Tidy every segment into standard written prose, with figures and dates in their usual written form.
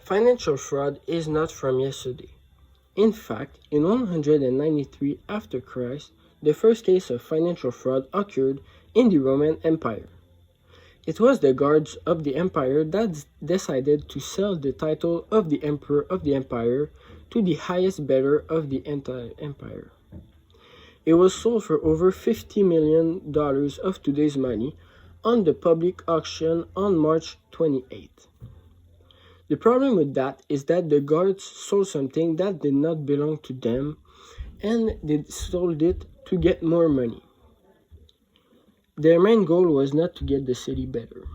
Financial fraud is not from yesterday. In fact, in 193 after Christ, the first case of financial fraud occurred in the Roman Empire. It was the guards of the empire that decided to sell the title of the emperor of the empire to the highest bidder of the entire empire. It was sold for over $50 million of today's money on the public auction on March 28th. The problem with that is that the guards sold something that did not belong to them, and they sold it to get more money. Their main goal was not to get the city better.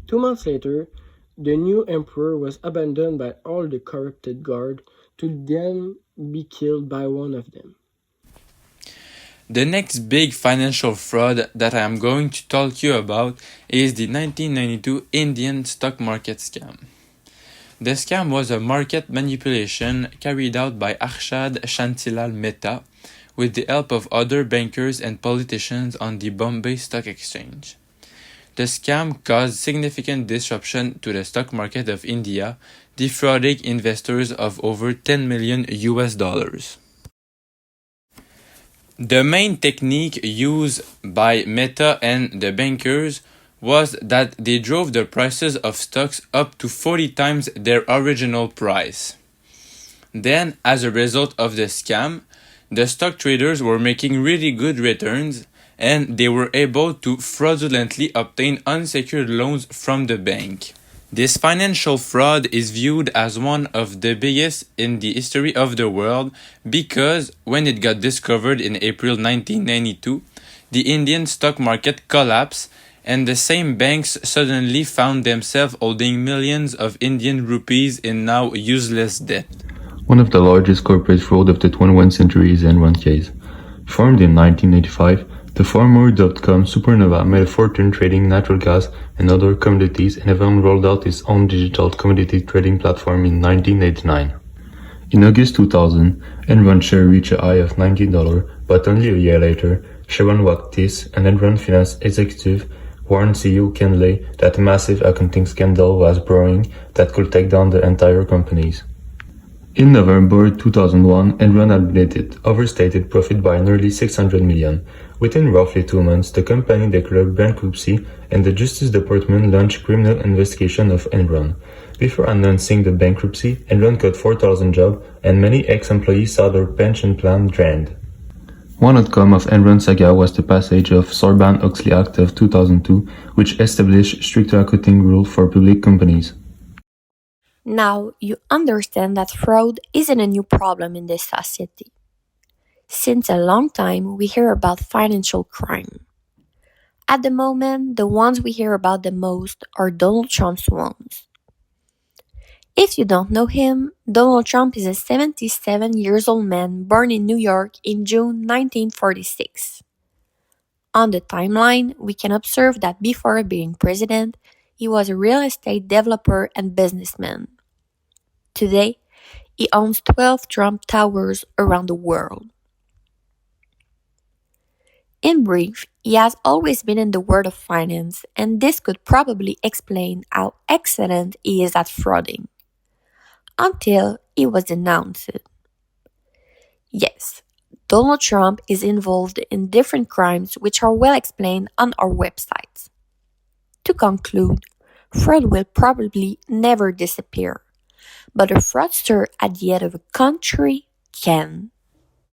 2 months later, the new emperor was abandoned by all the corrupted guard to then be killed by one of them. The next big financial fraud that I am going to talk you about is the 1992 Indian stock market scam. The scam was a market manipulation carried out by Arshad Shantilal Mehta with the help of other bankers and politicians on the Bombay Stock Exchange. The scam caused significant disruption to the stock market of India, defrauding investors of over $10 million. The main technique used by Mehta and the bankers was that they drove the prices of stocks up to 40 times their original price. Then, as a result of the scam, the stock traders were making really good returns and they were able to fraudulently obtain unsecured loans from the bank. This financial fraud is viewed as one of the biggest in the history of the world because when it got discovered in April 1992, the Indian stock market collapsed and the same banks suddenly found themselves holding millions of Indian rupees in now useless debt. One of the largest corporate fraud of the 21st century is Enron case. Formed in 1985, the former.com Supernova made a fortune trading natural gas and other commodities and even rolled out its own digital commodity trading platform in 1989. In August 2000, Enron share reached a high of $19, but only a year later, Sharon Waktis, an Enron finance executive, warned CEO Ken Lay that a massive accounting scandal was brewing that could take down the entire companies. In November 2001, Enron admitted overstated profit by nearly $600 million. Within roughly 2 months, the company declared bankruptcy and the Justice Department launched criminal investigation of Enron. Before announcing the bankruptcy, Enron cut 4,000 jobs and many ex-employees saw their pension plan drained. One outcome of Enron saga was the passage of Sarbanes-Oxley Act of 2002, which established stricter accounting rules for public companies. Now you understand that fraud isn't a new problem in this society. Since a long time, we hear about financial crime. At the moment, the ones we hear about the most are Donald Trump's ones. If you don't know him, Donald Trump is a 77-year-old man born in New York in June 1946. On the timeline, we can observe that before being president, he was a real estate developer and businessman. Today, he owns 12 Trump Towers around the world. In brief, he has always been in the world of finance, and this could probably explain how excellent he is at frauding. Until he was denounced. Yes, Donald Trump is involved in different crimes which are well explained on our websites. To conclude, fraud will probably never disappear, but a fraudster at the head of a country can.